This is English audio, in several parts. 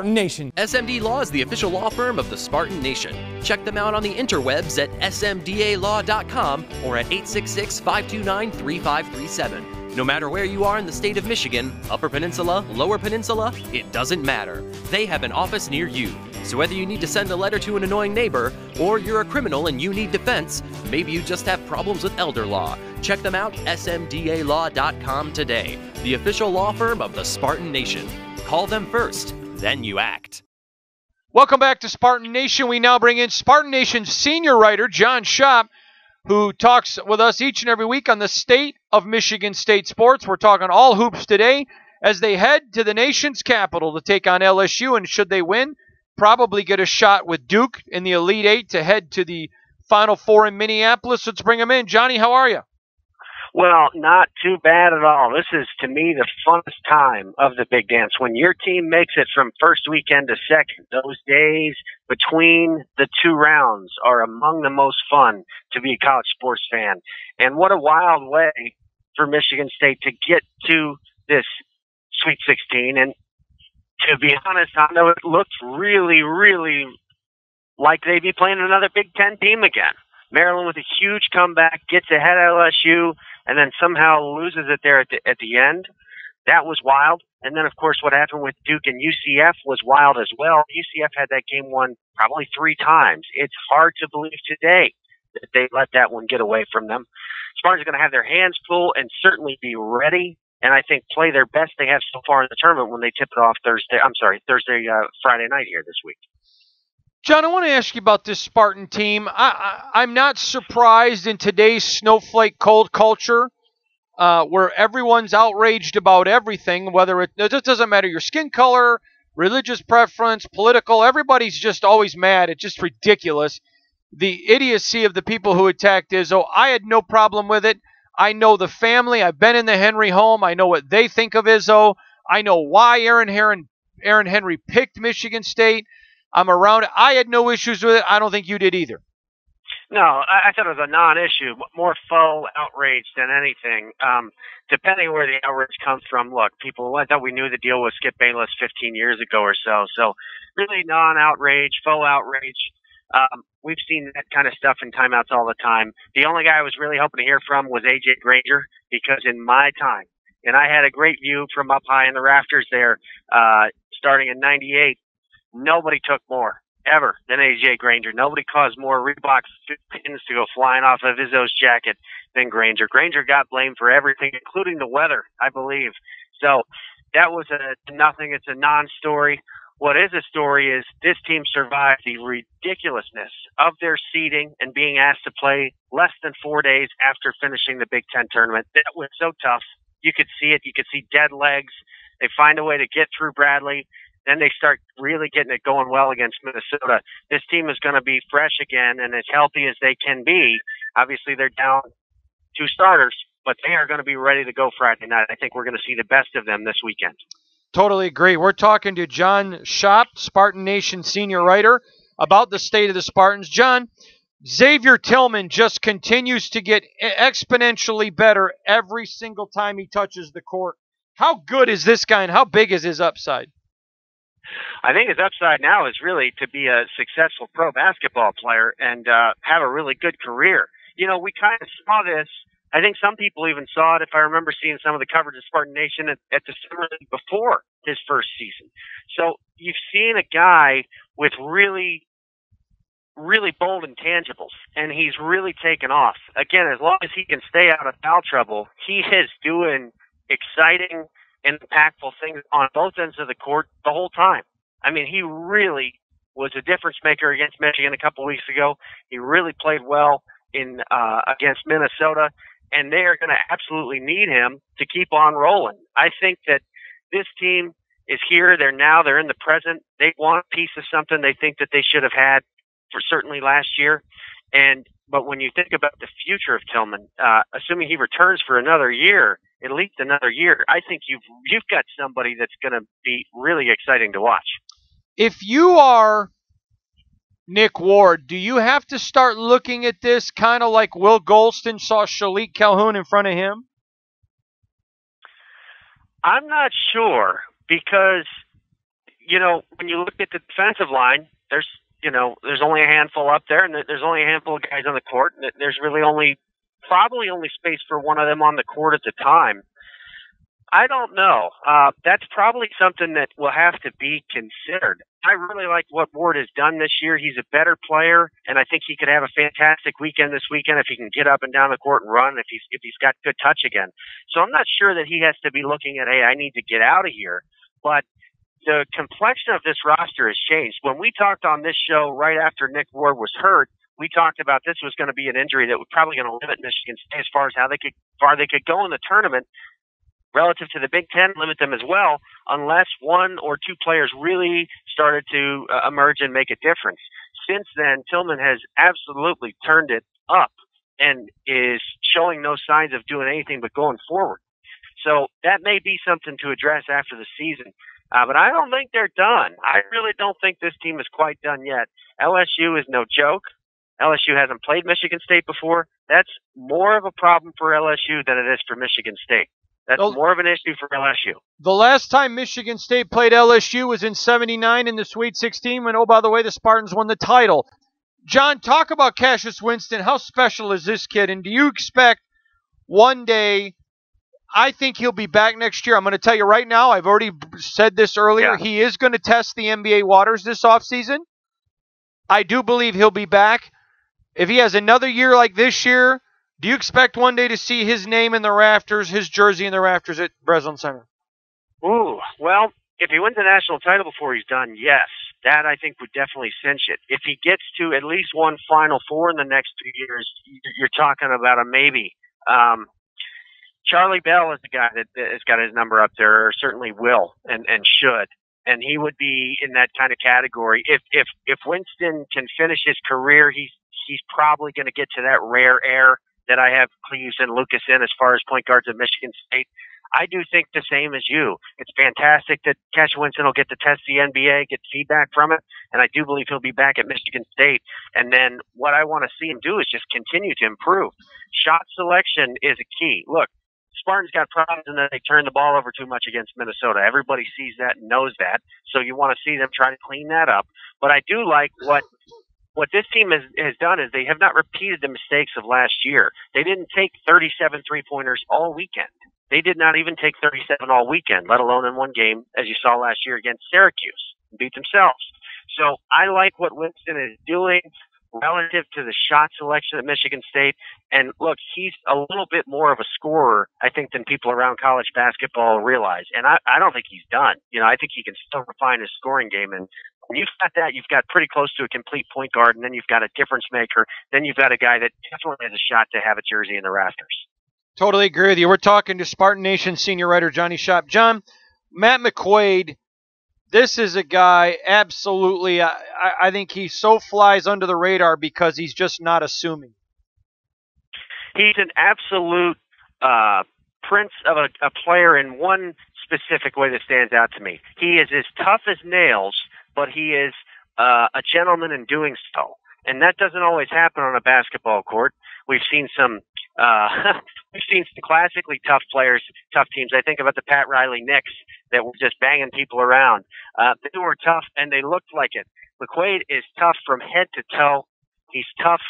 Nation. SMD Law is the official law firm of the Spartan Nation. Check them out on the interwebs at smdalaw.com or at 866-529-3537. No matter where you are in the state of Michigan, Upper Peninsula, Lower Peninsula, it doesn't matter. They have an office near you. So whether you need to send a letter to an annoying neighbor, or you're a criminal and you need defense, maybe you just have problems with elder law, check them out, smdalaw.com today. The official law firm of the Spartan Nation. Call them first. Then you act. Welcome back to Spartan Nation. We now bring in Spartan Nation's senior writer, John Schopp, who talks with us each and every week on the state of Michigan State sports. We're talking all hoops today as they head to the nation's capital to take on LSU, and should they win, probably get a shot with Duke in the Elite Eight to head to the Final Four in Minneapolis. Let's bring him in. Johnny, how are you? Well, not too bad at all. This is, to me, the funnest time of the big dance. When your team makes it from first weekend to second, those days between the two rounds are among the most fun to be a college sports fan. And what a wild way for Michigan State to get to this Sweet 16. And to be honest, I know it looks really, really like they'd be playing another Big Ten team again. Maryland with a huge comeback, gets ahead of LSU, and then somehow loses it there at the end. That was wild. And then, of course, what happened with Duke and UCF was wild as well. UCF had that game won probably 3 times. It's hard to believe today that they let that one get away from them. Spartans are going to have their hands full and certainly be ready, and I think play their best they have so far in the tournament when they tip it off Friday night here this week. John, I want to ask you about this Spartan team. I'm not surprised in today's snowflake cold culture where everyone's outraged about everything, whether it just doesn't matter your skin color, religious preference, political. Everybody's just always mad. It's just ridiculous. The idiocy of the people who attacked Izzo, I had no problem with it. I know the family. I've been in the Henry home. I know what they think of Izzo. I know why Aaron Henry picked Michigan State. I'm around it. I had no issues with it. I don't think you did either. No, I thought it was a non-issue, more faux outrage than anything. Depending where the outrage comes from, look, I thought we knew the deal with Skip Bayless 15 years ago or so. So really non-outrage, faux outrage. We've seen that kind of stuff in timeouts all the time. The only guy I was really hoping to hear from was A.J. Granger, because in my time, and I had a great view from up high in the rafters there, starting in 98, nobody took more, ever, than A.J. Granger. Nobody caused more Reebok pins to go flying off of Izzo's jacket than Granger. Granger got blamed for everything, including the weather, I believe. So that was nothing. It's a non-story. What is a story is this team survived the ridiculousness of their seeding and being asked to play less than 4 days after finishing the Big Ten tournament. That was so tough. You could see it. You could see dead legs. They find a way to get through Bradley. Then they start really getting it going well against Minnesota. This team is going to be fresh again and as healthy as they can be. Obviously, they're down 2 starters, but they are going to be ready to go Friday night. I think we're going to see the best of them this weekend. Totally agree. We're talking to John Schopp, Spartan Nation senior writer, about the state of the Spartans. John, Xavier Tillman just continues to get exponentially better every single time he touches the court. How good is this guy, and how big is his upside? I think his upside now is really to be a successful pro basketball player and have a really good career. You know, we kind of saw this. I think some people even saw it, if I remember seeing some of the coverage of Spartan Nation at the summer league before his first season. So you've seen a guy with really, really bold intangibles, and he's really taken off. Again, as long as he can stay out of foul trouble, he is doing exciting and impactful things on both ends of the court the whole time. I mean, he really was a difference maker against Michigan a couple weeks ago. He really played well against Minnesota, and they are going to absolutely need him to keep on rolling. I think that this team is here. They're in the present. They want a piece of something they think that they should have had for certainly last year. But when you think about the future of Tillman, assuming he returns for another year, at least another year, I think you've got somebody that's going to be really exciting to watch. If you are Nick Ward, do you have to start looking at this kind of like Will Golston saw Shalik Calhoun in front of him? I'm not sure, because when you look at the defensive line, there's only a handful up there, and there's only a handful of guys on the court, and there's really probably only space for one of them on the court at the time. I don't know. That's probably something that will have to be considered. I really like what Ward has done this year. He's a better player, and I think he could have a fantastic weekend this weekend if he can get up and down the court and run, if he's got good touch again. So I'm not sure that he has to be looking at, hey, I need to get out of here. But the complexion of this roster has changed. When we talked on this show right after Nick Ward was hurt, we talked about this was going to be an injury that was probably going to limit Michigan State as far as how far they could go in the tournament. Relative to the Big Ten, limit them as well, unless one or two players really started to emerge and make a difference. Since then, Tillman has absolutely turned it up and is showing no signs of doing anything but going forward. So that may be something to address after the season. But I don't think they're done. I really don't think this team is quite done yet. LSU is no joke. LSU hasn't played Michigan State before. That's more of a problem for LSU than it is for Michigan State. That's more of an issue for LSU. The last time Michigan State played LSU was in '79 in the Sweet 16 when, oh, by the way, the Spartans won the title. John, talk about Cassius Winston. How special is this kid? And do you expect one day, I think he'll be back next year. I'm going to tell you right now, I've already said this earlier, Yeah. He is going to test the NBA waters this offseason. I do believe he'll be back. If he has another year like this year, do you expect one day to see his name in the rafters, his jersey in the rafters at Breslin Center? Ooh, well, if he wins the national title before he's done, yes. That, I think, would definitely cinch it. If he gets to at least one Final Four in the next 2 years, you're talking about a maybe. Charlie Bell is the guy that has got his number up there, or certainly will and should. And he would be in that kind of category. If Winston can finish his career, he's probably going to get to that rare air that I have Cleves and Lucas in as far as point guards at Michigan State. I do think the same as you. It's fantastic that Cassius Winston will get to test the NBA, get feedback from it, and I do believe he'll be back at Michigan State. And then what I want to see him do is just continue to improve. Shot selection is a key. Look, Spartans got problems in that they turn the ball over too much against Minnesota. Everybody sees that and knows that, so you want to see them try to clean that up. But I do like what this team has done is they have not repeated the mistakes of last year. They didn't take 37 three-pointers all weekend. They did not even take 37 all weekend, let alone in one game, as you saw last year against Syracuse, and beat themselves. So I like what Winston is doing relative to the shot selection at Michigan State. And look, he's a little bit more of a scorer, I think, than people around college basketball realize. And I don't think he's done. I think he can still refine his scoring game. And when you've got that, you've got pretty close to a complete point guard, and then you've got a difference maker. Then you've got a guy that definitely has a shot to have a jersey in the rafters. Totally agree with you. We're talking to Spartan Nation senior writer Johnny Shop. John, Matt McQuaid, this is a guy, absolutely, I think he so flies under the radar because he's just not assuming. He's an absolute prince of a player in one specific way that stands out to me. He is as tough as nails, but he is a gentleman in doing so. And that doesn't always happen on a basketball court. We've seen some classically tough players, tough teams. I think about the Pat Riley Knicks that were just banging people around. They were tough, and they looked like it. McQuaid is tough from head to toe. He's tough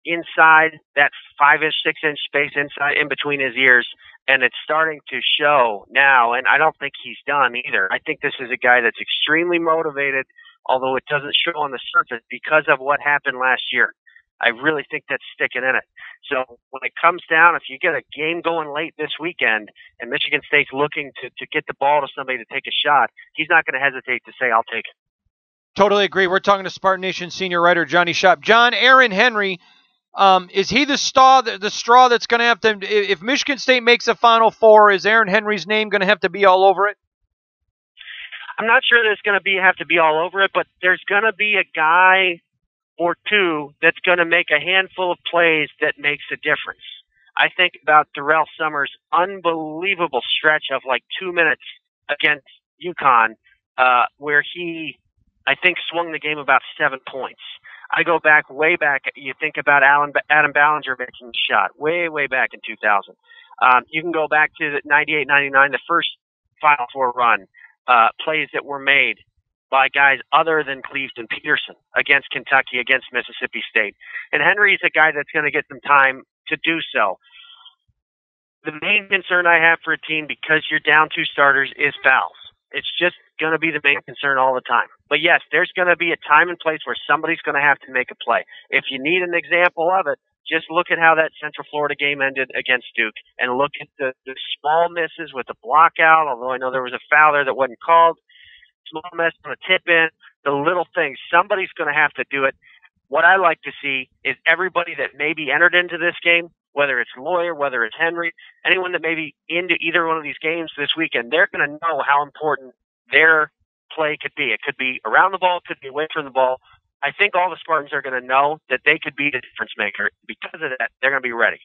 inside that 5-inch, 6-inch space inside in between his ears, and it's starting to show now. And I don't think he's done either. I think this is a guy that's extremely motivated, although it doesn't show on the surface because of what happened last year. I really think that's sticking in it. So when it comes down, if you get a game going late this weekend and Michigan State's looking to get the ball to somebody to take a shot, he's not going to hesitate to say, I'll take it. Totally agree. We're talking to Spartan Nation senior writer Johnny Shop. John, Aaron Henry, is he the straw that's going to have to, if Michigan State makes a Final Four, is Aaron Henry's name going to have to be all over it? I'm not sure that it's going to have to be all over it, but there's going to be a guy or two that's going to make a handful of plays that makes a difference. I think about Darrell Summers' unbelievable stretch of like 2 minutes against UConn, where he, I think, swung the game about 7 points. I go back, way back, you think about Adam Ballinger making a shot, way, way back in 2000. You can go back to the 98-99, the first Final Four run, plays that were made. by guys other than Cleveland Peterson against Kentucky, against Mississippi State. And Henry's a guy that's going to get some time to do so. The main concern I have for a team, because you're down 2 starters, is fouls. It's just going to be the main concern all the time. But yes, there's going to be a time and place where somebody's going to have to make a play. If you need an example of it, just look at how that Central Florida game ended against Duke, and look at the small misses with the block out, although I know there was a foul there that wasn't called. Small miss on a tip in, the little things. Somebody's going to have to do it. What I like to see is everybody that maybe entered into this game, whether it's Lawyer, whether it's Henry, anyone that may be into either one of these games this weekend, they're going to know how important their play could be. It could be around the ball, it could be away from the ball. I think all the Spartans are going to know that they could be the difference maker. Because of that, they're going to be ready.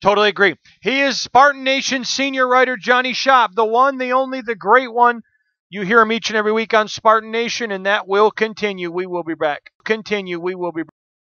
Totally agree. He is Spartan Nation senior writer Johnny Shop, the one, the only, the great one. You hear him each and every week on Spartan Nation, and that will continue. We will be back. We will be back.